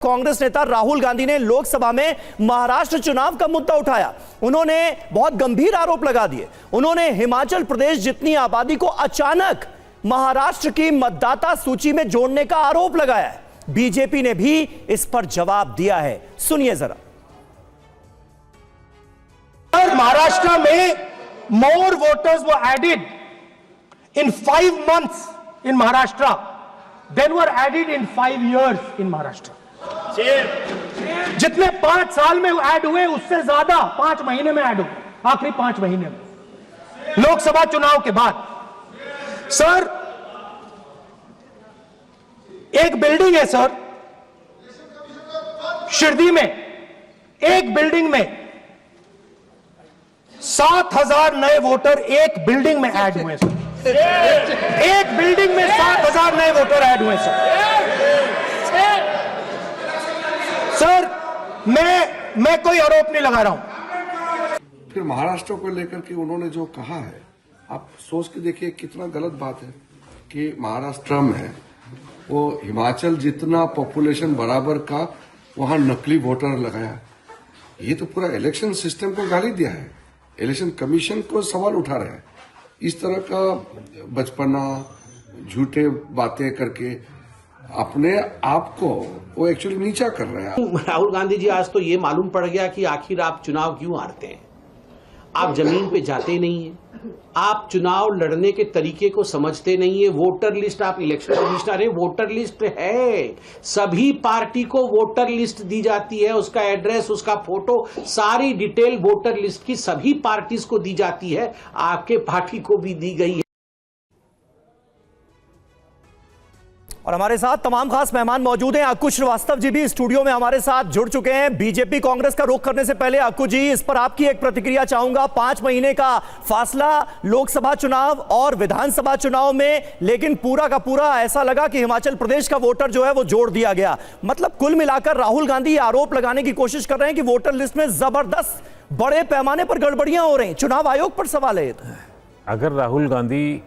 कांग्रेस नेता राहुल गांधी ने लोकसभा में महाराष्ट्र चुनाव का मुद्दा उठाया। उन्होंने बहुत गंभीर आरोप लगा दिए। उन्होंने हिमाचल प्रदेश जितनी आबादी को अचानक महाराष्ट्र की मतदाता सूची में जोड़ने का आरोप लगाया है। बीजेपी ने भी इस पर जवाब दिया है, सुनिए जरा। महाराष्ट्र में more voters were added in 5 months in Maharashtra than were added in 5 years in Maharashtra. जितने 5 साल में ऐड हुए उससे ज्यादा 5 महीने में ऐड हुए, आखिरी 5 महीने में लोकसभा चुनाव के बाद। सर, एक बिल्डिंग है सर शिरडी में, एक बिल्डिंग में 7,000 नए वोटर एक बिल्डिंग में ऐड हुए सर। एक बिल्डिंग में 7,000 नए वोटर ऐड हुए सर। मैं कोई आरोप नहीं लगा रहा हूं। फिर महाराष्ट्र को लेकर के उन्होंने जो कहा है, आप सोच के देखिए कितना गलत बात है कि महाराष्ट्र में वो हिमाचल जितना पॉपुलेशन बराबर का वहां नकली वोटर लगाया। ये तो पूरा इलेक्शन सिस्टम को गाली दिया है, इलेक्शन कमीशन को सवाल उठा रहे हैं। इस तरह का बचपना झूठे बातें करके अपने आप को वो एक्चुअली नीचा कर रहे हैं। राहुल गांधी जी, आज तो ये मालूम पड़ गया कि आखिर आप चुनाव क्यों हारते हैं। आप जमीन पे जाते नहीं हैं, आप चुनाव लड़ने के तरीके को समझते नहीं है। वोटर लिस्ट, आप इलेक्शन कमिश्नर है, वोटर लिस्ट है, सभी पार्टी को वोटर लिस्ट दी जाती है, उसका एड्रेस, उसका फोटो, सारी डिटेल वोटर लिस्ट की सभी पार्टीज को दी जाती है, आपके पार्टी को भी दी गई है। और हमारे साथ तमाम खास मेहमान मौजूद हैं। अक्कू श्रीवास्तव जी भी स्टूडियो में हमारे साथ जुड़ चुके हैं। बीजेपी कांग्रेस का रुख करने से पहले अक्कू जी, इस पर आपकी एक प्रतिक्रिया चाहूंगा। 5 महीने का फासला लोकसभा चुनाव और विधानसभा चुनाव में, लेकिन पूरा का पूरा ऐसा लगा कि हिमाचल प्रदेश का वोटर जो है वो जोड़ दिया गया। मतलब कुल मिलाकर राहुल गांधी आरोप लगाने की कोशिश कर रहे हैं कि वोटर लिस्ट में जबरदस्त बड़े पैमाने पर गड़बड़ियां हो रही। चुनाव आयोग पर सवाल है। अगर राहुल गांधी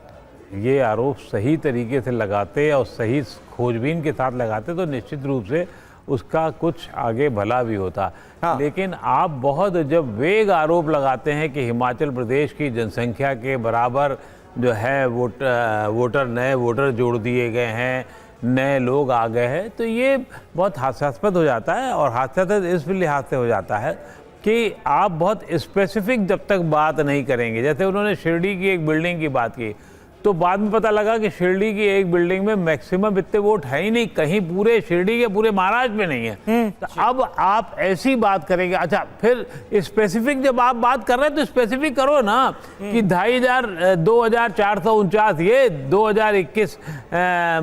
ये आरोप सही तरीके से लगाते और सही खोजबीन के साथ लगाते तो निश्चित रूप से उसका कुछ आगे भला भी होता। हाँ। लेकिन आप बहुत जब वेग आरोप लगाते हैं कि हिमाचल प्रदेश की जनसंख्या के बराबर जो है वोटर नए वोटर जोड़ दिए गए हैं, नए लोग आ गए हैं, तो ये बहुत हास्यास्पद हो जाता है। और हास्यास्पद इस लिहाज से हो जाता है कि आप बहुत स्पेसिफिक जब तक बात नहीं करेंगे। जैसे उन्होंने शिरडी की एक बिल्डिंग की बात की, तो बाद में पता लगा कि शिरडी की एक बिल्डिंग में मैक्सिमम इतने वोट है ही नहीं, कहीं पूरे शिरडी के पूरे महाराष्ट्र में नहीं है। तो अब आप ऐसी बात करेंगे। अच्छा, फिर स्पेसिफिक जब आप बात कर रहे हैं तो स्पेसिफिक करो ना कि 2,500 2,449 ये 2021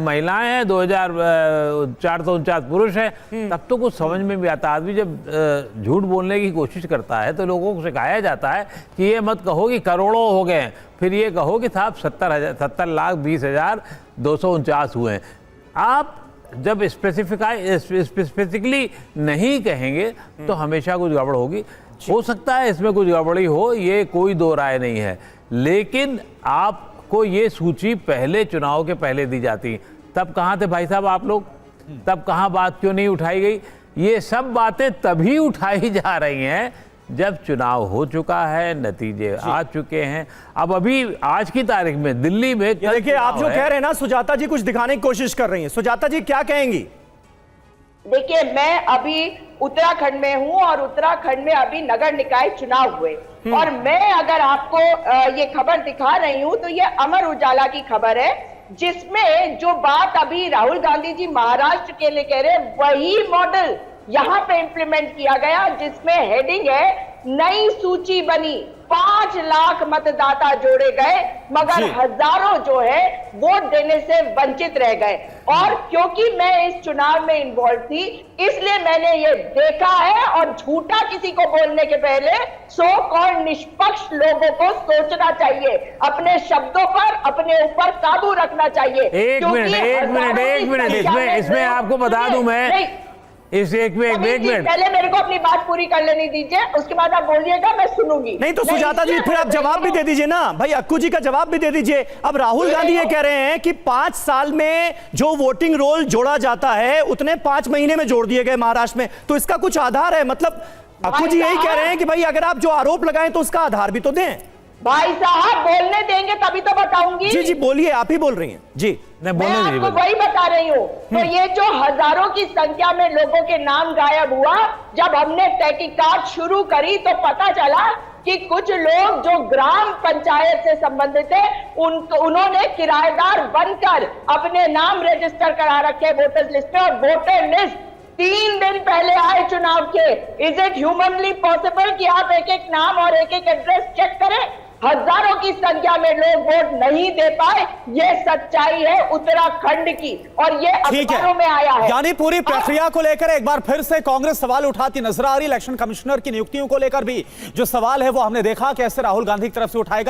महिलाएं हैं, 2,449 पुरुष हैं, तब तो कुछ समझ में भी आता। आदमी जब झूठ बोलने की कोशिश करता है तो लोगों को सिखाया जाता है कि ये मत कहो कि करोड़ों हो गए, फिर ये कहो कि साहब 70,20,249 हुए हैं। आप जब स्पेसिफिकली नहीं कहेंगे तो हमेशा कुछ गड़बड़ होगी। हो सकता है इसमें कुछ गड़बड़ी हो, ये कोई दो राय नहीं है, लेकिन आपको ये सूची पहले चुनाव के पहले दी जाती। तब कहाँ थे भाई साहब आप लोग? तब कहाँ बात क्यों नहीं उठाई गई? ये सब बातें तभी उठाई जा रही हैं जब चुनाव हो चुका है, नतीजे आ चुके हैं। अब अभी आज की तारीख में दिल्ली में देखिए, आप जो कह रहे हैं ना, सुजाता जी कुछ दिखाने की कोशिश कर रही हैं। सुजाता जी क्या कहेंगी? देखिए, मैं अभी उत्तराखंड में हूं और उत्तराखंड में अभी नगर निकाय चुनाव हुए, और मैं अगर आपको ये खबर दिखा रही हूं तो ये अमर उजाला की खबर है, जिसमें जो बात अभी राहुल गांधी जी महाराष्ट्र के लिए कह रहे हैं, वही मॉडल यहां पे इंप्लीमेंट किया गया, जिसमें हेडिंग है नई सूची बनी, 5 लाख मतदाता जोड़े गए, मगर हजारों जो है वोट देने से वंचित रह गए। और क्योंकि मैं इस चुनाव में इन्वॉल्व थी, इसलिए मैंने ये देखा है। और झूठा किसी को बोलने के पहले सो कॉल्ड निष्पक्ष लोगों को सोचना चाहिए, अपने शब्दों पर, अपने ऊपर काबू रखना चाहिए। एक मिनट इसमें आपको बता दूं मैं, इस एक अमित जी, मिनट पहले मेरे को अपनी बात पूरी कर लेने दीजिए, उसके बाद आप बोलिएगा, मैं सुनूंगी। नहीं तो सुजाता जी फिर आप जवाब भी दे दीजिए ना भाई, अक्कू जी का जवाब भी दे दीजिए। अब राहुल गांधी ये कह रहे हैं कि 5 साल में जो वोटिंग रोल जोड़ा जाता है उतने 5 महीने में जोड़ दिए गए महाराष्ट्र में, तो इसका कुछ आधार है? मतलब अक्कू जी यही कह रहे हैं कि भाई अगर आप जो आरोप लगाएं तो उसका आधार भी तो दें। भाई साहब बोलने देंगे तभी तो बताऊंगी। जी जी बोलिए, आप ही बोल रही हैं जी। नहीं, मैं बोलने दीजिए, आपको वही बता रही हूँ। तो ये जो हजारों की संख्या में लोगों के नाम गायब हुआ, जब हमने तहकीकात शुरू करी तो पता चला कि कुछ लोग जो ग्राम पंचायत से संबंधित थे उन्होंने किराएदार बनकर अपने नाम रजिस्टर करा रखे वोटर्स लिस्ट में, और वोटर लिस्ट 3 दिन पहले आए चुनाव के। इज इट ह्यूमनली पॉसिबल कि आप एक एक नाम और एक एक एड्रेस चेक करें? हजारों की संख्या में लोग वोट नहीं दे पाए, ये सच्चाई है उत्तराखंड की, और ये ठीक अखबारों में आया है। यानी पूरी प्रक्रिया को लेकर एक बार फिर से कांग्रेस सवाल उठाती नजर आ रही। इलेक्शन कमिश्नर की नियुक्तियों को लेकर भी जो सवाल है वो हमने देखा कैसे राहुल गांधी की तरफ से उठाएगा।